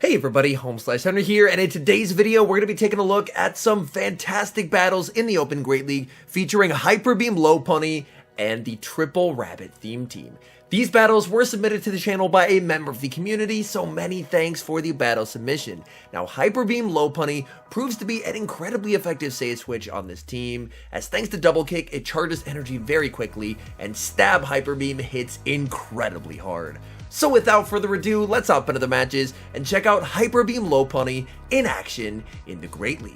Hey everybody, HomeSliceHenry here, and in today's video we're going to be taking a look at some fantastic battles in the Open Great League featuring Hyper Beam LOPUNNY and the Triple Rabbit theme team. These battles were submitted to the channel by a member of the community, so many thanks for the battle submission. Now, Hyper Beam LOPUNNY proves to be an incredibly effective save switch on this team, as thanks to Double Kick, it charges energy very quickly, and Stab Hyper Beam hits incredibly hard. So without further ado, let's hop into the matches and check out Hyper Beam LOPUNNY in action in the Great League.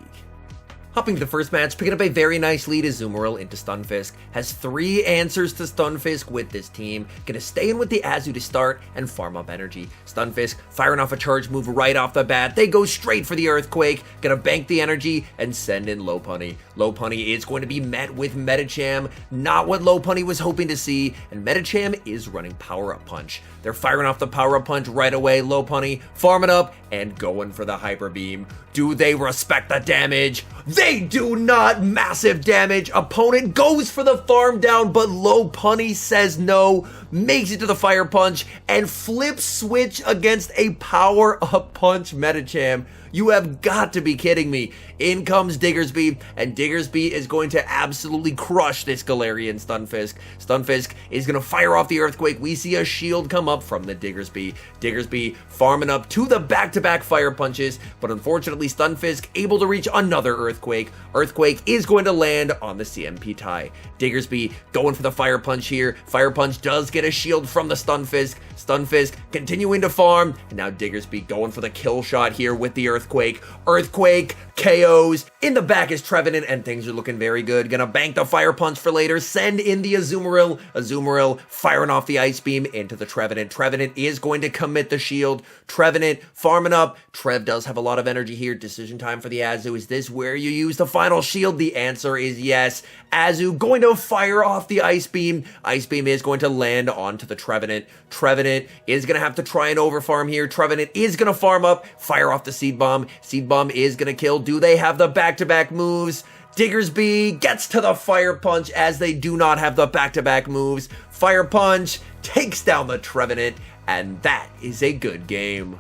Hopping to the first match, picking up a very nice lead as Azumarill into Stunfisk. Has 3 answers to Stunfisk with this team. Gonna stay in with the Azu to start and farm up energy. Stunfisk firing off a charge move right off the bat. They go straight for the Earthquake. Gonna bank the energy and send in LOPUNNY. LOPUNNY is going to be met with Medicham. Not what LOPUNNY was hoping to see. And Medicham is running Power Up Punch. They're firing off the Power Up Punch right away. LOPUNNY farming up and going for the Hyper Beam. Do they respect the damage? They do not! Massive damage. Opponent goes for the farm down, but LOPUNNY says no, makes it to the Fire Punch, and flip switch against a Power Up Punch Medicham. You have got to be kidding me. In comes Diggersby, and Diggersby is going to absolutely crush this Galarian Stunfisk. Stunfisk is going to fire off the Earthquake. We see a shield come up from the Diggersby. Diggersby farming up to the back-to-back Fire Punches, but unfortunately Stunfisk able to reach another Earthquake. Earthquake is going to land on the CMP tie. Diggersby going for the Fire Punch here. Fire Punch does get a shield from the Stunfisk. Stunfisk continuing to farm, and now Diggersby going for the kill shot here with the Earthquake. Earthquake KOs. In the back is Trevenant, and things are looking very good. Gonna bank the Fire Punch for later. Send in the Azumarill. Azumarill firing off the Ice Beam into the Trevenant. Trevenant is going to commit the shield. Trevenant farming up. Trev does have a lot of energy here. Decision time for the Azu. Is this where you use the final shield? The answer is yes. Azu going to fire off the Ice Beam. Ice Beam is going to land onto the Trevenant. Trevenant is going to have to try and overfarm here. Trevenant is going to farm up. Fire off the Seed Bomb. Seed Bomb is going to kill. Do they have the back-to-back moves? Diggersby gets to the Fire Punch as they do not have the back-to-back moves. Fire Punch takes down the Trevenant, and that is a good game.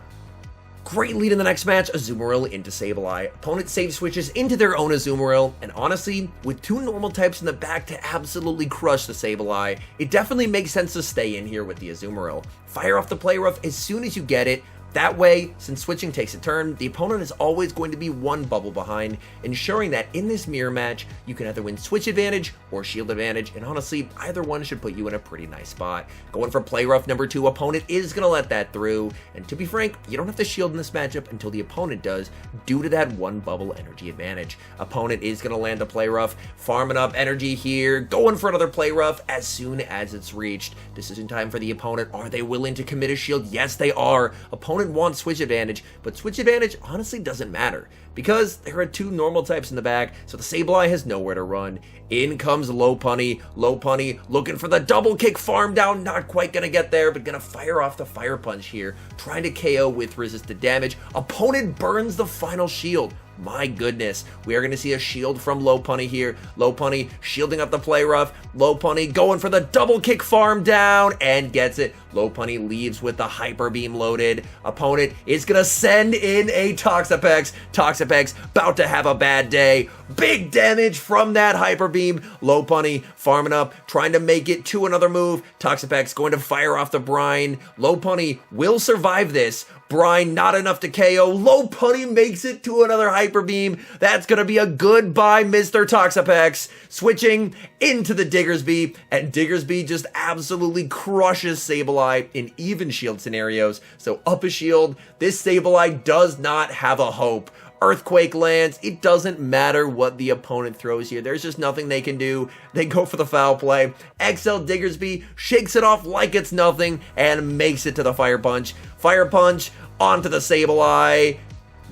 Great lead in the next match, Azumarill into Sableye. Opponent save switches into their own Azumarill, and honestly, with 2 normal types in the back to absolutely crush the Sableye, it definitely makes sense to stay in here with the Azumarill. Fire off the Play Rough as soon as you get it. That way, since switching takes a turn, the opponent is always going to be 1 bubble behind, ensuring that in this mirror match, you can either win switch advantage or shield advantage, and honestly, either one should put you in a pretty nice spot. Going for Play Rough number 2, opponent is going to let that through, and to be frank, you don't have to shield in this matchup until the opponent does, due to that 1 bubble energy advantage. Opponent is going to land a Play Rough, farming up energy here, going for another Play Rough as soon as it's reached. Decision time for the opponent. Are they willing to commit a shield? Yes, they are. Opponent wants switch advantage, but switch advantage honestly doesn't matter because there are 2 normal types in the back, so the Sableye has nowhere to run. In comes LOPUNNY. LOPUNNY looking for the double kick farm down, not quite gonna get there, but gonna fire off the Fire Punch here, trying to KO with resisted damage. Opponent burns the final shield. My goodness, we are going to see a shield from LOPUNNY here. LOPUNNY shielding up the Play Rough. LOPUNNY going for the double kick farm down and gets it. LOPUNNY leaves with the Hyper Beam loaded. Opponent is going to send in a Toxapex. Toxapex about to have a bad day. Big damage from that Hyper Beam. LOPUNNY farming up, trying to make it to another move. Toxapex going to fire off the Brine. LOPUNNY will survive this. Brine not enough to KO. LOPUNNY makes it to another Hyper Beam. That's going to be a goodbye, Mr. Toxapex. Switching into the Diggersby, and Diggersby just absolutely crushes Sableye in even shield scenarios. So up a shield, this Sableye does not have a hope. Earthquake lands. It doesn't matter what the opponent throws here. There's just nothing they can do. They go for the foul play. XL Diggersby shakes it off like it's nothing and makes it to the Fire Punch. Fire Punch onto the Sableye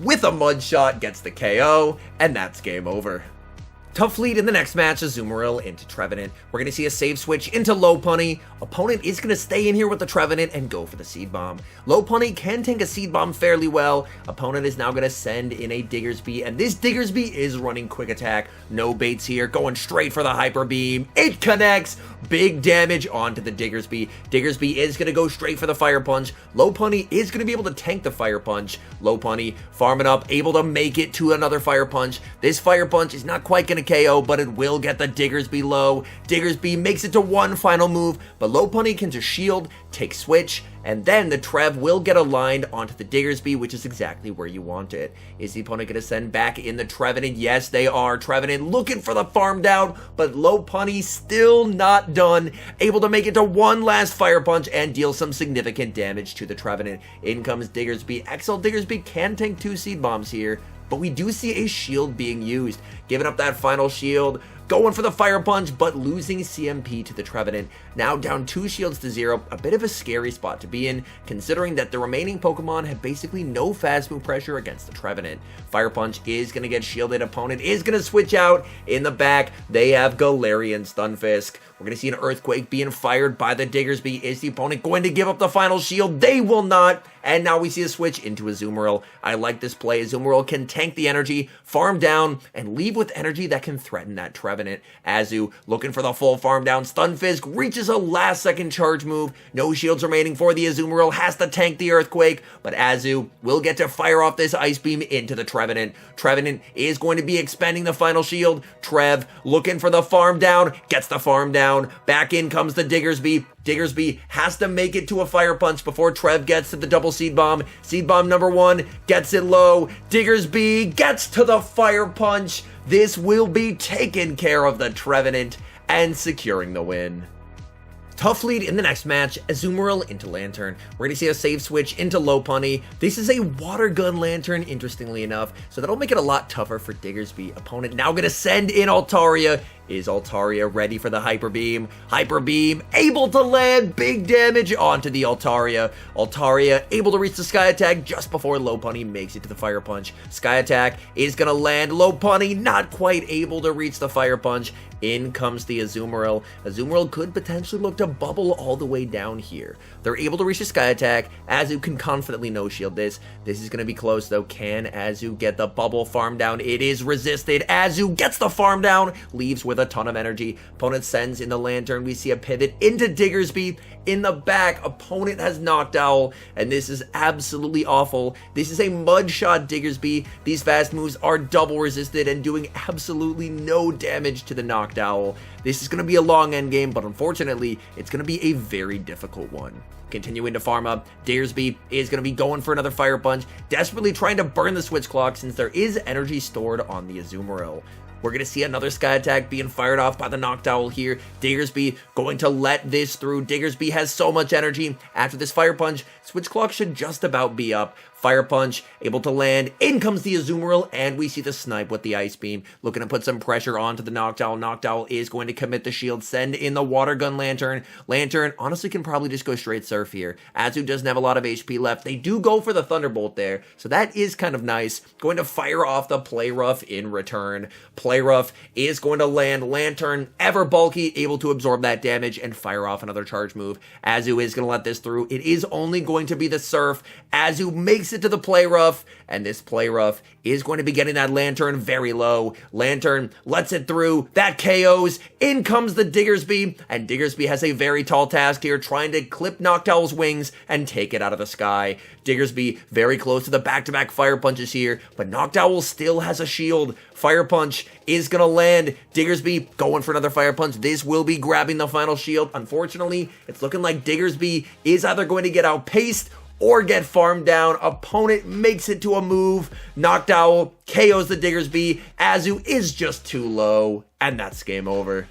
with a Mud Shot, gets the KO, and that's game over. Tough lead in the next match, Azumarill into Trevenant. We're going to see a save switch into Lopunny. Opponent is going to stay in here with the Trevenant and go for the Seed Bomb. Lopunny can tank a Seed Bomb fairly well. Opponent is now going to send in a Diggersby, and this Diggersby is running Quick Attack. No baits here, going straight for the Hyper Beam. It connects. Big damage onto the Diggersby. Diggersby is going to go straight for the Fire Punch. Lopunny is going to be able to tank the Fire Punch. Lopunny farming up, able to make it to another Fire Punch. This Fire Punch is not quite going to KO, but it will get the Diggersby low. Diggersby makes it to one final move, but Lopunny can just shield, take switch, and then the Trev will get aligned onto the Diggersby, which is exactly where you want it. Is the opponent going to send back in the Trevenant? Yes, they are. Trevenant looking for the farm down, but Lopunny still not done. Able to make it to one last Fire Punch and deal some significant damage to the Trevenant. In comes Diggersby. XL Diggersby can tank 2 Seed Bombs here, but we do see a shield being used. Giving up that final shield, going for the Fire Punch, but losing CMP to the Trevenant. Now down 2 shields to 0, a bit of a scary spot to be in, considering that the remaining Pokemon have basically no fast move pressure against the Trevenant. Fire Punch is going to get shielded, opponent is going to switch out. In the back, they have Galarian Stunfisk. We're going to see an Earthquake being fired by the Diggersby. Is the opponent going to give up the final shield? They will not. And now we see a switch into Azumarill. I like this play. Azumarill can tank the energy, farm down, and leave with energy that can threaten that Trevenant. Azu looking for the full farm down. Stunfisk reaches a last second charge move. No shields remaining for the Azumarill. Has to tank the Earthquake, but Azu will get to fire off this Ice Beam into the Trevenant. Trevenant is going to be expending the final shield. Trev looking for the farm down. Gets the farm down. Back in comes the Diggersby. Diggersby has to make it to a Fire Punch before Trev gets to the double Seed Bomb. Seed Bomb number 1 gets it low. Diggersby gets to the Fire Punch. This will be taking care of the Trevenant and securing the win. Tough lead in the next match, Azumarill into Lantern. We're going to see a save switch into Lopunny. This is a Water Gun Lantern, interestingly enough, so that'll make it a lot tougher for Diggersby. Opponent now going to send in Altaria. Is Altaria ready for the Hyper Beam? Hyper Beam able to land big damage onto the Altaria. Altaria able to reach the Sky Attack just before Lopunny makes it to the Fire Punch. Sky Attack is going to land. Lopunny not quite able to reach the Fire Punch. In comes the Azumarill. Azumarill could potentially look to bubble all the way down here. They're able to reach the Sky Attack. Azu can confidently no-shield this. This is going to be close, though. Can Azu get the bubble farm down? It is resisted. Azu gets the farm down. Leaves with a ton of energy. Opponent sends in the Lantern. We see a pivot into Diggersby. In the back, opponent has Noctowl, and this is absolutely awful. This is a mud shot Diggersby. These fast moves are double resisted and doing absolutely no damage to the Noctowl. This is going to be a long end game, but unfortunately, it's going to be a very difficult one. Continuing to farm up, Diggersby is going to be going for another Fire Punch, desperately trying to burn the Switch Clock since there is energy stored on the Azumarill. We're going to see another Sky Attack being fired off by the Noctowl here. Diggersby going to let this through. Diggersby has so much energy. After this Fire Punch, Switch Clock should just about be up. Fire Punch, able to land. In comes the Azumarill, and we see the Snipe with the Ice Beam. Looking to put some pressure onto the Noctowl. Noctowl is going to commit the shield. Send in the Water Gun Lantern. Lantern honestly can probably just go straight Surf here. Azu doesn't have a lot of HP left. They do go for the Thunderbolt there, so that is kind of nice. Going to fire off the Play Rough in return. Play Rough is going to land. Lantern, ever bulky, able to absorb that damage and fire off another charge move. Azu is going to let this through. It is only going to be the Surf. Azu makes it to the Play Rough, and this Play Rough is going to be getting that Lantern very low. Lantern lets it through. That KOs. In comes the Diggersby, and Diggersby has a very tall task here, trying to clip Noctowl's wings and take it out of the sky. Diggersby very close to the back-to-back Fire Punches here, but Noctowl still has a shield. Fire Punch is going to land. Diggersby going for another Fire Punch. This will be grabbing the final shield. Unfortunately, it's looking like Diggersby is either going to get outpaced or get farmed down. Opponent makes it to a move. Noctowl KOs the Diggersby. Azu is just too low, and that's game over.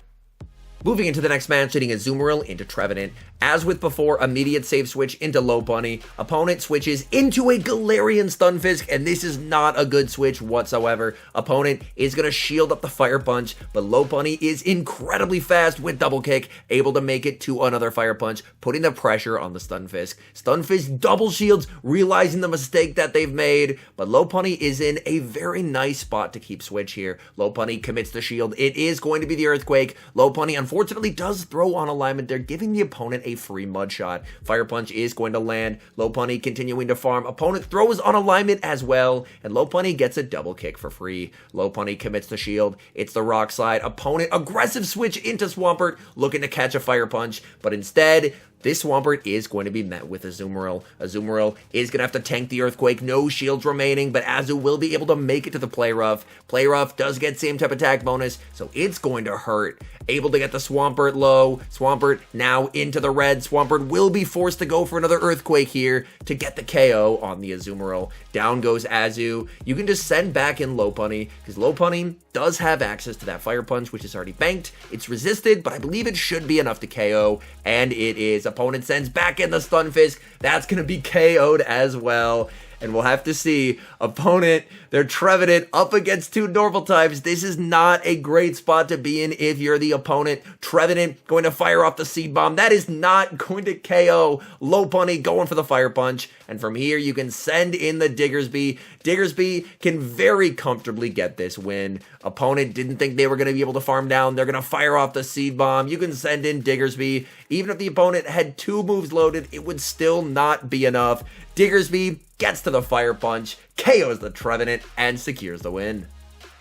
Moving into the next match, hitting Azumarill into Trevenant. As with before, immediate save switch into Lopunny. Opponent switches into a Galarian Stunfisk, and this is not a good switch whatsoever. Opponent is going to shield up the Fire Punch, but Lopunny is incredibly fast with Double Kick, able to make it to another Fire Punch, putting the pressure on the Stunfisk. Stunfisk double shields, realizing the mistake that they've made, but Lopunny is in a very nice spot to keep switch here. Lopunny commits the shield. It is going to be the Earthquake. Lopunny, unfortunately, does throw on alignment there, giving the opponent a free mud shot. Fire Punch is going to land. Lopunny continuing to farm. Opponent throws on alignment as well, and Lopunny gets a double kick for free. Lopunny commits the shield. It's the Rock Slide. Opponent aggressive switch into Swampert, looking to catch a Fire Punch, but instead, this Swampert is going to be met with Azumarill. Azumarill is going to have to tank the Earthquake. No shields remaining, but Azu will be able to make it to the Play Rough. Play Rough does get same type attack bonus, so it's going to hurt. Able to get the Swampert low. Swampert now into the red. Swampert will be forced to go for another Earthquake here to get the KO on the Azumarill. Down goes Azu. You can just send back in Lopunny, because Lopunny does have access to that Fire Punch, which is already banked. It's resisted, but I believe it should be enough to KO, and it is. Opponent sends back in the Stunfisk. That's going to be KO'd as well. And we'll have to see. Opponent, their Trevenant up against two normal types. This is not a great spot to be in if you're the opponent. Trevenant going to fire off the Seed Bomb. That is not going to KO. Lopunny going for the Fire Punch. And from here, you can send in the Diggersby. Diggersby can very comfortably get this win. Opponent didn't think they were going to be able to farm down. They're going to fire off the Seed Bomb. You can send in Diggersby. Even if the opponent had two moves loaded, it would still not be enough. Diggersby gets to the Fire Punch, KOs the Trevenant, and secures the win.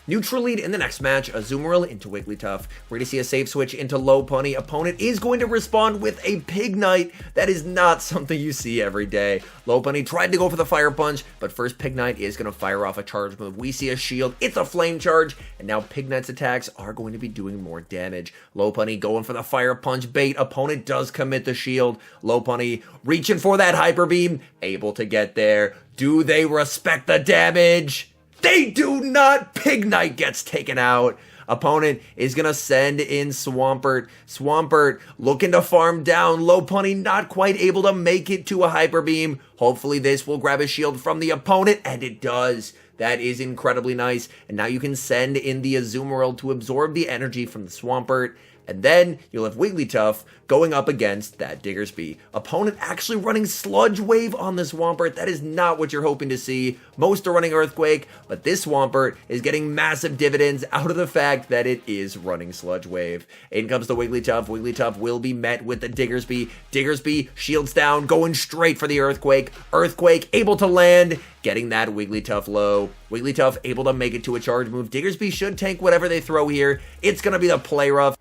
Neutral lead in the next match, Azumarill into Wigglytuff. We're going to see a save switch into Lopunny. Opponent is going to respond with a Pignite. That is not something you see every day. Lopunny tried to go for the Fire Punch, but first Pignite is going to fire off a charge move. We see a shield. It's a Flame Charge, and now Pignite's attacks are going to be doing more damage. Lopunny going for the Fire Punch bait. Opponent does commit the shield. Lopunny reaching for that Hyper Beam. Able to get there. Do they respect the damage? They do not. Pignite gets taken out. Opponent is going to send in Swampert. Swampert looking to farm down. Lopunny not quite able to make it to a Hyper Beam. Hopefully this will grab a shield from the opponent, and it does. That is incredibly nice. And now you can send in the Azumarill to absorb the energy from the Swampert. And then you'll have Wigglytuff going up against that Diggersby. Opponent actually running Sludge Wave on the Swampert. That is not what you're hoping to see. Most are running Earthquake, but this Swampert is getting massive dividends out of the fact that it is running Sludge Wave. In comes the Wigglytuff. Wigglytuff will be met with the Diggersby. Diggersby shields down, going straight for the Earthquake. Earthquake able to land, getting that Wigglytuff low. Wigglytuff able to make it to a charge move. Diggersby should tank whatever they throw here. It's going to be the Play Rough.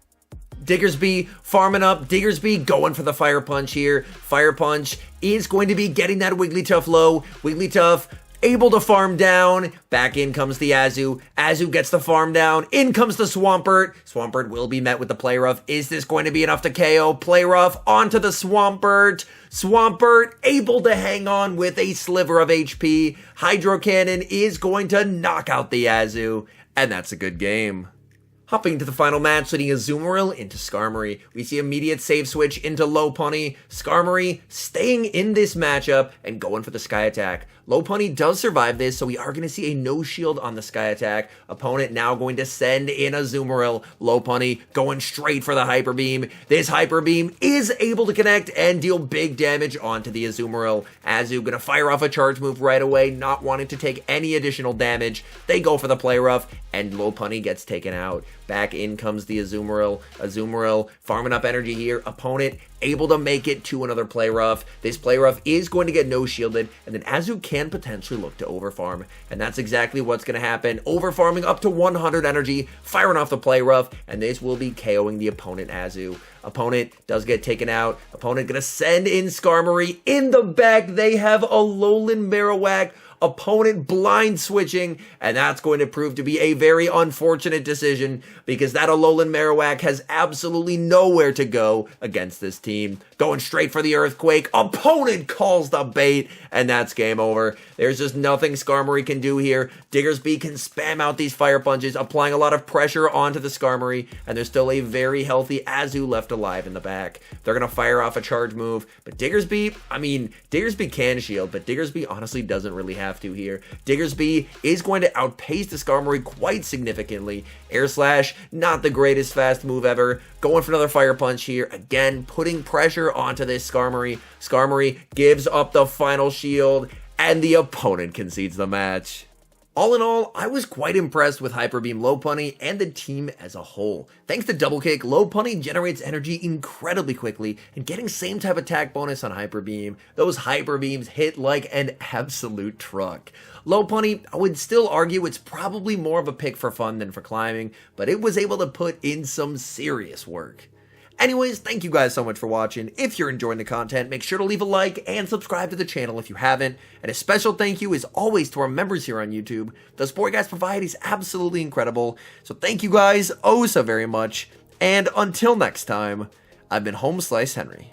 Diggersby farming up. Diggersby going for the Fire Punch here. Fire Punch is going to be getting that Wigglytuff low. Wigglytuff able to farm down. Back in comes the Azu. Azu gets the farm down. In comes the Swampert. Swampert will be met with the Play Rough. Is this going to be enough to KO? Play Rough onto the Swampert. Swampert able to hang on with a sliver of HP. Hydro Cannon is going to knock out the Azu. And that's a good game. Hopping into the final match, leading Azumarill into Skarmory. We see immediate save switch into Lopunny. Skarmory staying in this matchup and going for the Sky Attack. Lopunny does survive this, so we are going to see a no shield on the Sky Attack. Opponent now going to send in Azumarill. Lopunny going straight for the Hyper Beam. This Hyper Beam is able to connect and deal big damage onto the Azumarill. Azu going to fire off a charge move right away, not wanting to take any additional damage. They go for the Play Rough, and Lopunny gets taken out. Back in comes the Azumarill. Azumarill farming up energy here. Opponent able to make it to another Play Rough. This Play Rough is going to get no shielded, and then Azu can potentially look to overfarm, and that's exactly what's going to happen. Overfarming up to 100 energy, firing off the Play Rough, and this will be KOing the opponent Azu. Opponent does get taken out. Opponent going to send in Skarmory in the back. They have a Alolan Marowak. opponent blind switching, and that's going to prove to be a very unfortunate decision because that Alolan Marowak has absolutely nowhere to go against this team. Going straight for the Earthquake, opponent calls the bait, and that's game over. There's just nothing Skarmory can do here. Diggersby can spam out these fire punches, applying a lot of pressure onto the Skarmory, and there's still a very healthy Azu left alive in the back. They're going to fire off a charge move, but Diggersby can shield, but Diggersby honestly doesn't really have to here. Diggersby is going to outpace the Skarmory quite significantly. Air Slash, not the greatest fast move ever. Going for another fire punch here, again putting pressure onto this Skarmory. Skarmory gives up the final shield, and the opponent concedes the match. All in all, I was quite impressed with Hyper Beam Lopunny and the team as a whole. Thanks to Double Kick, Lopunny generates energy incredibly quickly, and getting same type attack bonus on Hyper Beam, those Hyper Beams hit like an absolute truck. Lopunny, I would still argue it's probably more of a pick for fun than for climbing, but it was able to put in some serious work. Anyways, thank you guys so much for watching. If you're enjoying the content, make sure to leave a like and subscribe to the channel if you haven't. And a special thank you, as always, to our members here on YouTube. The support you guys provide is absolutely incredible. So thank you guys oh so very much. And until next time, I've been HomeSliceHenry.